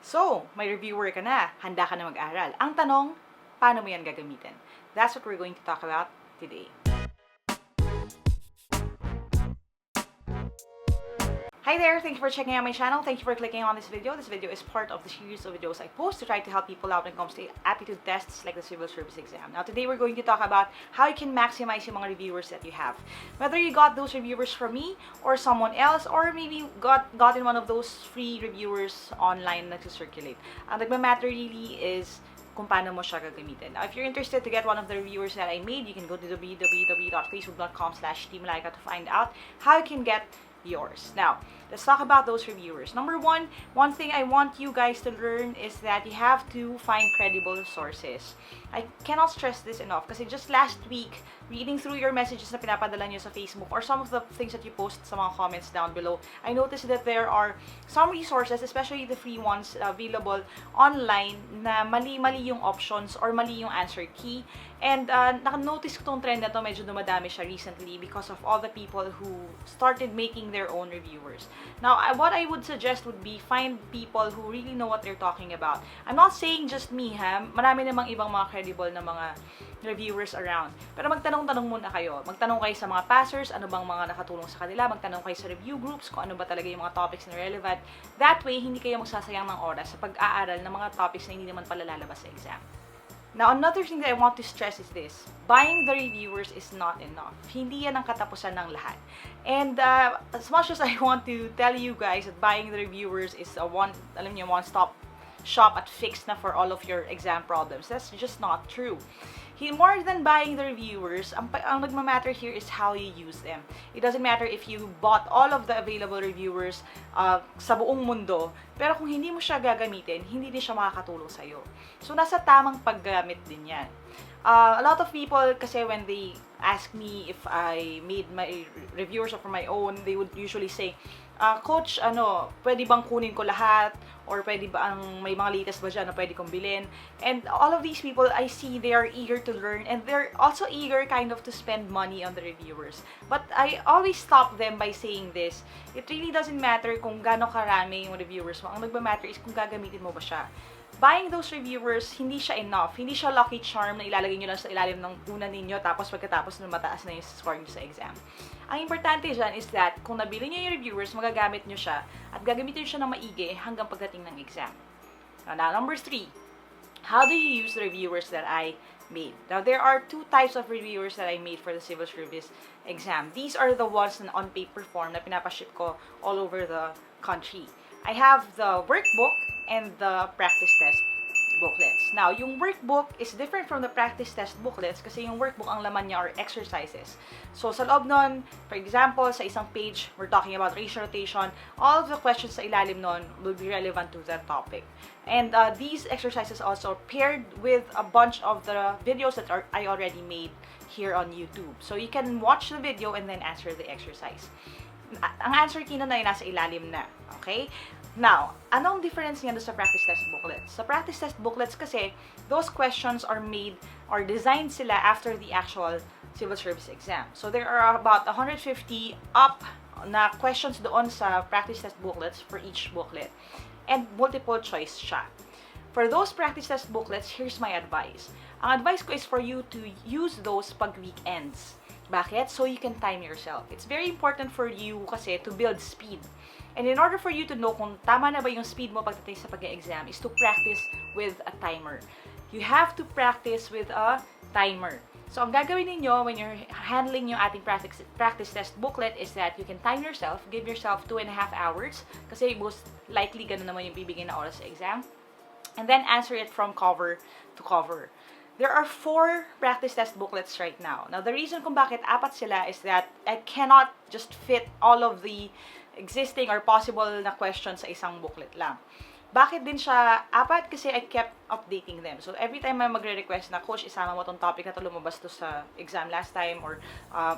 So, may reviewer ka na, handa ka na mag-aral. Ang tanong, paano mo yan gagamitin? That's what we're going to talk about today. Hi there! Thank you for checking out my channel. Thank you for clicking on this video. This video is part of the series of videos I post to try to help people out when it comes to aptitude tests like the civil service exam. Now today we're going to talk about how you can maximize yung mga reviewers that you have. Whether you got those reviewers from me or someone else, or maybe gotten one of those free reviewers online na circulate. Ang nagmamatter really is kung paano mo siya gagamitin. Now, if you're interested to get one of the reviewers that I made, you can go to www.facebook.com/Team Lyqa to find out how you can get yours. Now, let's talk about those reviewers. Number one thing I want you guys to learn is that you have to find credible sources. I cannot stress this enough kasi just last week, reading through your messages na pinapadala nyo sa Facebook or some of the things that you post sa mga comments down below, I noticed that there are some resources, especially the free ones available online, na mali-mali yung options or mali yung answer key. And naka-notice ko tong trend na to, medyo dumadami siya recently because of all the people who started making their own reviewers. Now, what I would suggest would be find people who really know what they're talking about. I'm not saying just me, ha? Marami namang ibang mga credible na mga reviewers around. Pero magtanong-tanong muna kayo. Magtanong kayo sa mga passers, ano bang mga nakatulong sa kanila. Magtanong kayo sa review groups, kung ano ba talaga yung mga topics na relevant. That way, hindi kayo magsasayang ng oras sa pag-aaral ng mga topics na hindi naman pala lalabas sa exam. Now, another thing that I want to stress is this. Buying the reviewers is not enough. Hindi yan ang katapusan ng lahat. And as much as I want to tell you guys that buying the reviewers is a one-stop shop at fix na for all of your exam problems, that's just not true. More than buying the reviewers, ang nagmamatter here is how you use them. It doesn't matter if you bought all of the available reviewers sa buong mundo, pero kung hindi mo siya gagamitin, hindi din siya makakatulong sa'yo. So, nasa tamang paggamit din yan. A lot of people, kasi when they ask me if I made my reviewers for my own, they would usually say, Coach, pwede bang kunin ko lahat? Or pwede ba may mga latest ba dyan na pwede kong bilhin? And all of these people, I see they are eager to learn and they're also eager kind of to spend money on the reviewers. But I always stop them by saying this. It really doesn't matter kung gaano karami yung reviewers mo. Ang nagmamatter is kung gagamitin mo ba siya. Buying those reviewers, hindi siya enough. Hindi siya lucky charm na ilalagay nyo lang sa ilalim ng una ninyo tapos pagkatapos na mataas na yung score nyo sa exam. Ang importante dyan is that kung nabili nyo yung reviewers, magagamit nyo siya at gagamitin nyo siya ng maigi hanggang pagdating ng exam. Now, number 3, how do you use the reviewers that I made? Now, there are 2 types of reviewers that I made for the civil service exam. These are the ones na on paper form na pinapaship ko all over the country. I have the workbook and the practice test booklets. Now, yung workbook is different from the practice test booklets kasi yung workbook, ang laman niya are exercises. So, sa loob nun, for example, sa isang page, we're talking about ratio rotation, all of the questions sa ilalim nun will be relevant to that topic. And these exercises also paired with a bunch of the videos that I already made here on YouTube. So, you can watch the video and then answer the exercise. Ang answer key nun ay nasa ilalim na. Okay? Now, anong difference niya sa practice test booklets? Sa practice test booklets kasi, those questions are made or designed sila after the actual civil service exam. So, there are about 150 up na questions doon sa practice test booklets for each booklet. And multiple choice siya. For those practice test booklets, here's my advice. Ang advice ko is for you to use those pag weekends. Bakit? So you can time yourself. It's very important for you kasi to build speed. And in order for you to know kung tama na ba yung speed mo pagdating sa pag-exam is to practice with a timer. You have to practice with a timer. So, ang gagawin ninyo when you're handling yung ating practice test booklet is that you can time yourself, give yourself 2.5 hours kasi most likely ganun naman yung bibigyan na oras sa exam. And then answer it from cover to cover. There are 4 practice test booklets right now. Now, the reason kung bakit 4 sila is that I cannot just fit all of the existing or possible na questions sa isang booklet lang. Bakit din siya 4? Kasi I kept updating them. So, every time may magre-request na, Coach, isama mo tong topic na to, lumabas to sa exam last time or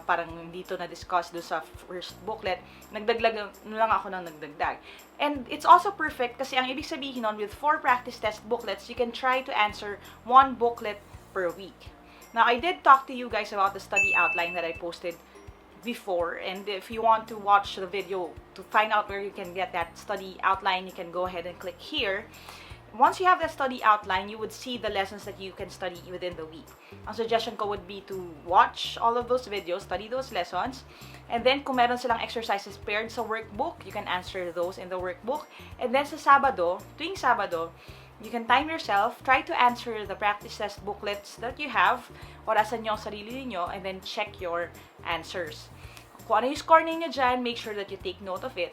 parang dito na-discuss do sa first booklet, nagdaglag lang ako ng nagdagdag. And it's also perfect kasi ang ibig sabihin nun, with 4 practice test booklets, you can try to answer 1 booklet per week. Now, I did talk to you guys about the study outline that I posted before, and if you want to watch the video to find out where you can get that study outline, you can go ahead and click here. Once you have the study outline, you would see the lessons that you can study within the week. Ang suggestion ko would be to watch all of those videos, study those lessons, and then kung meron silang exercises paired sa workbook, you can answer those in the workbook. And then sa Sabado, tuwing Sabado, you can time yourself, try to answer the practice test booklets that you have, orasan nyo ang sarili niyo, and then check your answers. Kung ano yung score ninyo dyan, make sure that you take note of it.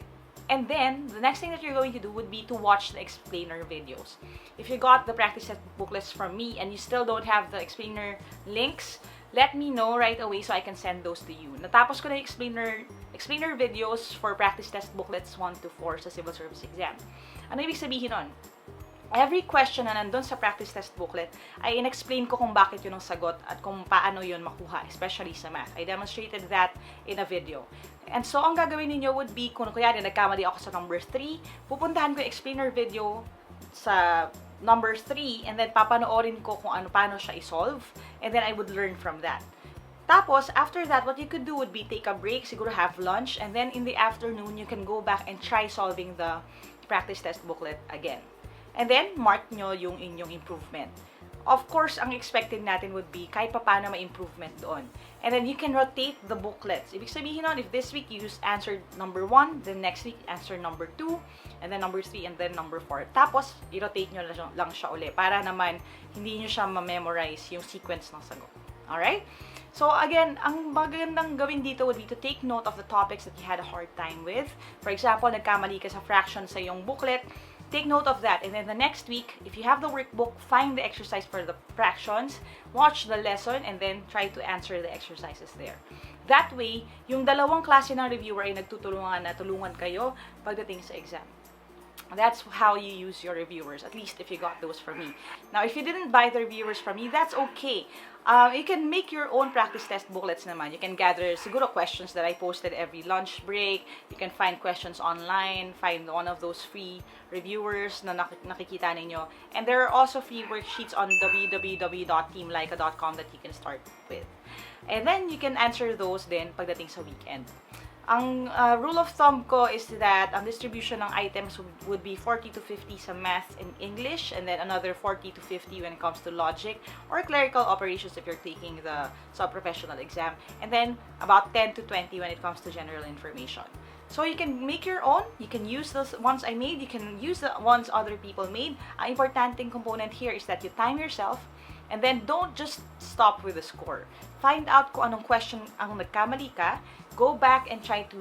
And then, the next thing that you're going to do would be to watch the explainer videos. If you got the practice test booklets from me and you still don't have the explainer links, let me know right away so I can send those to you. Natapos ko na yung explainer videos for practice test booklets 1 to 4 sa civil service exam. Ano ibig sabihin nun? Every question na nandun sa practice test booklet, ay in-explain ko kung bakit yun ang sagot at kung paano yun makuha, especially sa math. I demonstrated that in a video. And so, ang gagawin ninyo would be, kung kaya nagkamali ako sa number 3, pupuntahan ko yung explainer video sa number 3, and then papanoorin ko kung paano siya i-solve, and then I would learn from that. Tapos, after that, what you could do would be take a break, siguro have lunch, and then in the afternoon, you can go back and try solving the practice test booklet again. And then, mark nyo yung inyong improvement. Of course, ang expected natin would be kahit paano may improvement doon. And then, you can rotate the booklets. Ibig sabihin nun, if this week you answered number 1, then next week, answer number 2, and then number 3, and then number 4. Tapos, i-rotate nyo lang siya uli para naman hindi nyo siya ma-memorize yung sequence ng sagot. Alright? So, again, ang magandang gawin dito would be to take note of the topics that you had a hard time with. For example, nagkamali ka sa fraction sa iyong booklet, take note of that. And then the next week, if you have the workbook, find the exercise for the fractions, watch the lesson, and then try to answer the exercises there. That way, yung dalawang klase ng reviewer ay nagtutulungan na tulungan kayo pagdating sa exam. That's how you use your reviewers, at least if you got those from me. Now, if you didn't buy the reviewers from me, that's okay. You can make your own practice test booklets naman. You can gather siguro questions that I posted every lunch break. You can find questions online, find one of those free reviewers na nakikita ninyo. And there are also free worksheets on www.teamlyqa.com that you can start with. And then, you can answer those din pagdating sa weekend. Ang rule of thumb ko is that ang distribution ng items would be 40 to 50 sa math and English, and then another 40 to 50 when it comes to logic or clerical operations if you're taking the sub-professional exam, and then about 10 to 20 when it comes to general information. So you can make your own, you can use the ones I made, you can use the ones other people made. Ang importanteng component here is that you time yourself, and then don't just stop with the score. Find out kung anong question ang nagkamali ka, go back and try to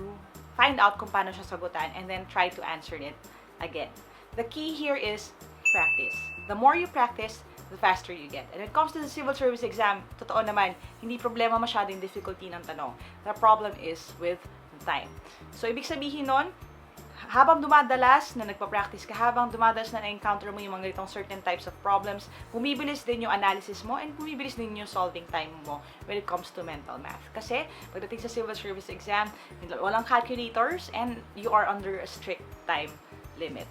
find out kung paano siya sagutan, and then try to answer it again. The key here is practice. The more you practice, the faster you get. And when it comes to the civil service exam, totoo naman, hindi problema masyadong difficulty ng tanong. The problem is with time. So, ibig sabihin nun, habang dumadalas na nagpa-practice ka, habang dumadalas na na-encounter mo yung mga ganitong certain types of problems, bumibilis din yung analysis mo and bumibilis din yung solving time mo when it comes to mental math. Kasi, pagdating sa civil service exam, walang calculators and you are under a strict time limit.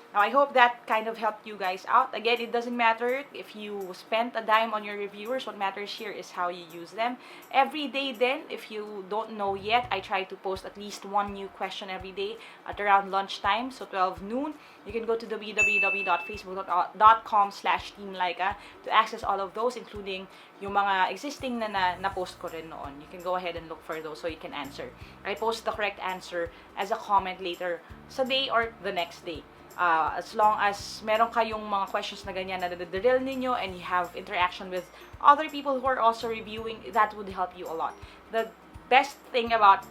Now, I hope that kind of helped you guys out. Again, it doesn't matter if you spent a dime on your reviewers. What matters here is how you use them. Every day then, if you don't know yet, I try to post at least one new question every day at around lunchtime, so 12 noon. You can go to www.facebook.com/teamlyqa to access all of those, including yung mga existing na post ko rin noon. You can go ahead and look for those so you can answer. I post the correct answer as a comment later sa day or the next day. As long as meron kayong mga questions na ganyan na nadadrill ninyo and you have interaction with other people who are also reviewing, that would help you a lot. The best thing about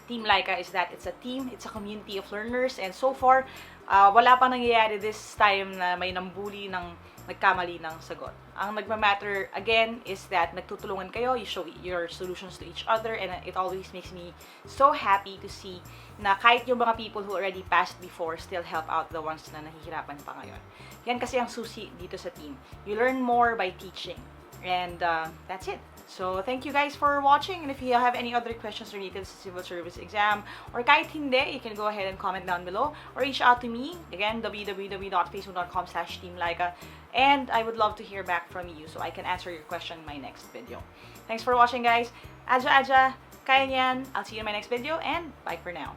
Team Lyqa is that it's a team, it's a community of learners, and so far, wala pa nangyayari this time na may nambuli ng nagkamali ng sagot. Ang nagmamatter, again, is that nagtutulungan kayo, you show your solutions to each other, and it always makes me so happy to see na kahit yung mga people who already passed before still help out the ones na nahihirapan pa ngayon. Yan kasi ang susi dito sa team. You learn more by teaching. And that's it. So, thank you guys for watching. And if you have any other questions related to civil service exam or kahit hindi, you can go ahead and comment down below or reach out to me. Again, www.facebook.com/teamlyqa. And I would love to hear back from you so I can answer your question in my next video. Thanks for watching, guys. Aja, kaya niyan. I'll see you in my next video and bye for now.